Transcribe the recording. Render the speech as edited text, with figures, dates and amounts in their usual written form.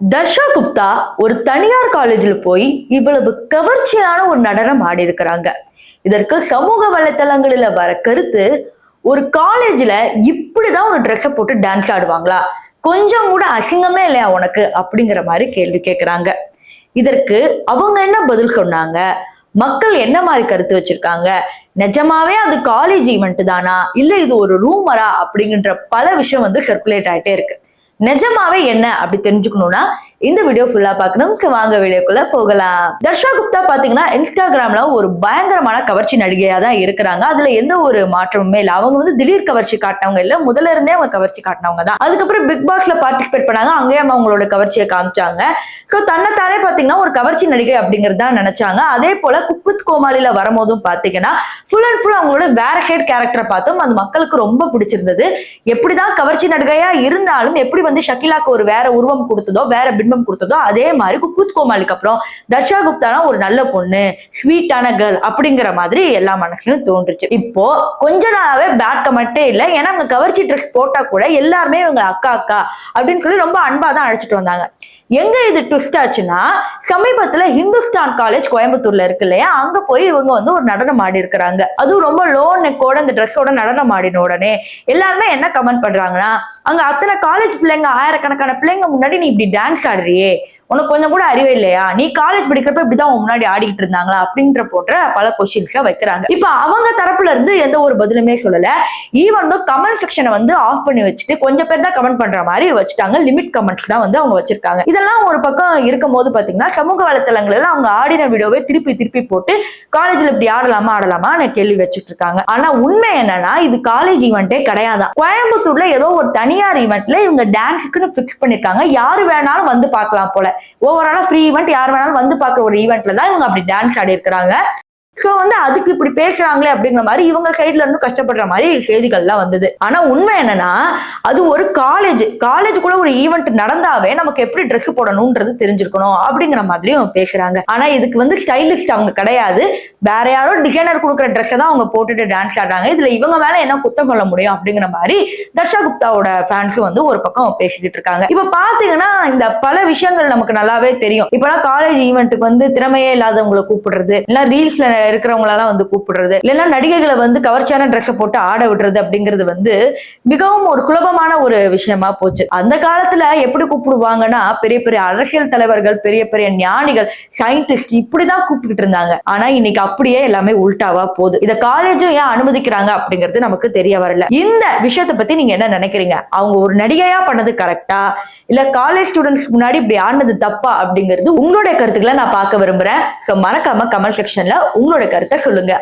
தர்ஷா குப்தா ஒரு தனியார் காலேஜில் போய் இவ்வளவு கவர்ச்சியான ஒரு நடனம் ஆடி இருக்கிறாங்க. இதற்கு சமூக வலைத்தளங்களில வர கருத்து, ஒரு காலேஜ்ல இப்படிதான் ஒரு ட்ரெஸ்ஸை போட்டு டான்ஸ் ஆடுவாங்களா, கொஞ்சம் கூட அசிங்கமே இல்லையா உனக்கு அப்படிங்கிற மாதிரி கேள்வி கேட்கிறாங்க. இதற்கு அவங்க என்ன பதில் சொன்னாங்க, மக்கள் என்ன மாதிரி கருத்து வச்சிருக்காங்க, நிஜமாவே அது காலேஜ் ஈவெண்ட் தானா இல்ல இது ஒரு ரூமரா அப்படிங்கிற பல விஷயம் வந்து சர்க்குலேட் ஆயிட்டே இருக்கு. நிஜமாவே என்ன அப்படி தெரிஞ்சுக்கணும்னா இந்த வீடியோ ஃபுல்லா பார்க்கணும். சோ வாங்க வீடியோக்குள்ள போகலாம். தர்ஷா குப்தா பாத்தீங்கன்னா இன்ஸ்டாகிராம்ல ஒரு பயங்கரமான கவர்ச்சி நடிகையா தான் இருக்கிறாங்க. அதுல எந்த ஒரு மாற்றமுமே இல்ல. அவங்க வந்து திடீர் கவர்ச்சி காட்டினவங்க இல்ல, முதல்ல இருந்தே அவங்க கவர்ச்சி காட்டினவங்க தான். அதுக்கப்புறம் பிக் பாஸ்ல பார்ட்டிசிபேட் பண்ணாங்க, அங்கேயும் அவங்களோட கவர்ச்சியை காமிச்சாங்க. சோ தன்னைத்தானே பாத்தீங்கன்னா ஒரு கவர்ச்சி நடிகை அப்படிங்கிறது தான் நினைச்சாங்க. அதே போல குக் வித் கோமாளில வரும்போதும் பாத்தீங்கன்னா ஃபுல் அண்ட் ஃபுல் அவங்களோட வேற ஹேட் கேரக்டரை பார்த்தோம். அது மக்களுக்கு ரொம்ப பிடிச்சிருந்தது. எப்படிதான் கவர்ச்சி நடிகையா இருந்தாலும் எப்படி வந்து ஷகிலாக்கு ஒரு வேற உருவம் கொடுத்ததோ, வேற பின்பம் கொடுத்ததோ, அதே மாதிரி குக் வித் கோமாளிக்கு அப்புறம் தர்ஷா குப்தானா ஒரு நல்ல பொண்ணு, ஸ்வீட்டான கேர்ள் அப்படிங்கிற மாதிரி எல்லா மனசுலயும் தோன்றுச்சு. இப்போ கொஞ்ச நாளாவே பேட் கமெண்டே இல்ல. ஏன்னா அவங்க கவர்ச்சி ட்ரெஸ் போட்டா கூட எல்லாருமே இவங்க அக்கா அக்கா அப்படின்னு சொல்லி ரொம்ப அன்பா தான் அழைச்சிட்டு வந்தாங்க. எங்க இது ட்விஸ்ட் ஆச்சுன்னா, சமீபத்துல ஹிந்துஸ்தான் காலேஜ் கோயம்புத்தூர்ல இருக்கு இல்லையா, அங்க போய் இவங்க வந்து ஒரு நடனம் ஆடி இருக்கிறாங்க. அதுவும் ரொம்ப லோ நெக்கோட இந்த ட்ரெஸ்ஸோட நடனம் ஆடின உடனே எல்லாருமே என்ன கமெண்ட் பண்றாங்கன்னா, அங்க அத்தனை காலேஜ் பிள்ளைங்க, ஆயிரக்கணக்கான பிள்ளைங்க முன்னாடி நீ இப்படி டான்ஸ் ஆடுறியே, உனக்கு கொஞ்சம் கூட அறிவே இல்லையா, நீ காலேஜ் படிக்கிறப்ப இப்படிதான் முன்னாடி ஆடிக்கிட்டு இருந்தாங்களா அப்படின்ற போன்ற பல கொஸ்டின்ஸ் வைக்கிறாங்க. இப்ப அவங்க தரப்புல இருந்து எந்த ஒரு பதிலுமே சொல்லல. ஈவன் கமெண்ட் செக்ஷனை வந்து ஆஃப் பண்ணி வச்சுட்டு கொஞ்சம் பேர் தான் கமெண்ட் பண்ற மாதிரி வச்சுட்டாங்க. லிமிட் கமெண்ட்ஸ் தான் வந்து அவங்க வச்சிருக்காங்க. இதெல்லாம் ஒரு பக்கம் இருக்கும் போது பாத்தீங்கன்னா சமூக வலைத்தளங்கள்ல அவங்க ஆடின வீடியோவை திருப்பி திருப்பி போட்டு காலேஜ்ல இப்படி ஆடலாமா கேள்வி வச்சுட்டு இருக்காங்க. ஆனா உண்மை என்னன்னா, இது காலேஜ் ஈவெண்டே கிடையாது. கோயம்புத்தூர்ல ஏதோ ஒரு தனியார் ஈவெண்ட்ல இவங்க டான்ஸுக்குன்னு பிக்ஸ் பண்ணிருக்காங்க. யாரு வேணாலும் வந்து பார்க்கலாம் போல. ஓவராலா ஃப்ரீ ஈவெண்ட், யார் வேணாலும் வந்து பார்க்குற ஒரு ஈவெண்ட்ல தான் இவங்க அப்படி டான்ஸ் ஆடி இருக்கிறாங்க. சோ வந்து அதுக்கு இப்படி பேசுறாங்களே அப்படிங்கிற மாதிரி இவங்க சைட்ல இருந்து கஷ்டப்படுற மாதிரி செய்திகள்லாம் வந்தது. ஆனா உண்மை என்னன்னா, அது ஒரு காலேஜுக்குள்ள ஒரு ஈவெண்ட் நடந்தாவே நமக்கு எப்படி ட்ரெஸ் போடணும்ன்றது தெரிஞ்சிருக்கணும் அப்படிங்கிற மாதிரியும் பேசுறாங்க. ஆனா இதுக்கு வந்து ஸ்டைலிஸ்ட் அவங்க கிடையாது. வேற யாரோ டிசைனர் கொடுக்குற ட்ரெஸ்ஸை தான் அவங்க போட்டுட்டு டான்ஸ் ஆடுறாங்க. இதுல இவங்க மேல என்ன குத்தம் சொல்ல முடியும் அப்படிங்கிற மாதிரி தர்ஷா குப்தாவோட ஃபேன்ஸும் வந்து ஒரு பக்கம் பேசிக்கிட்டு இருக்காங்க. இப்ப பாத்தீங்கன்னா இந்த பல விஷயங்கள் நமக்கு நல்லாவே தெரியும். இப்பெல்லாம் காலேஜ் ஈவெண்ட்டுக்கு வந்து திறமையே இல்லாதவங்களை கூப்பிடுறது, இல்ல ரீல்ஸ்ல இருக்கிறவங்களெல்லாம் வந்து கூப்பிடுறது, இல்லைன்னா நடிகைகளை வந்து கவர்ச்சியான ட்ரெஸ் போட்டு ஆட விடுறது அப்படிங்கிறது வந்து மிகவும் ஒரு சுலபமான ஒரு விஷயமா போச்சு. அந்த காலத்துல எப்படி கூப்பிடுவாங்கன்னா, பெரிய பெரிய அரசியல் தலைவர்கள், பெரிய பெரிய ஞானிகள், சயின்டிஸ்ட் இப்படிதான் கூப்பிட்டு இருந்தாங்க. ஆனா இன்னைக்கு அப்படியே எல்லாமே உல்டாவா போகுது. இத காலேஜும் ஏன் அனுமதிக்கிறாங்க அப்படிங்கிறது நமக்கு தெரிய வரல. இந்த விஷயத்தை பத்தி நீங்க என்ன நினைக்கிறீங்க? அவங்க ஒரு நடிகையா பண்ணது கரெக்டா, இல்ல காலேஜ் ஸ்டூடெண்ட்ஸ் முன்னாடி இப்படி ஆடினது தப்பா அப்படிங்கிறது உங்களுடைய கருத்துக்களை நான் பார்க்க விரும்புறேன். சோ மறக்காம கமெண்ட் செக்ஷன்ல உங்களோட கருத்தை சொல்லுங்க.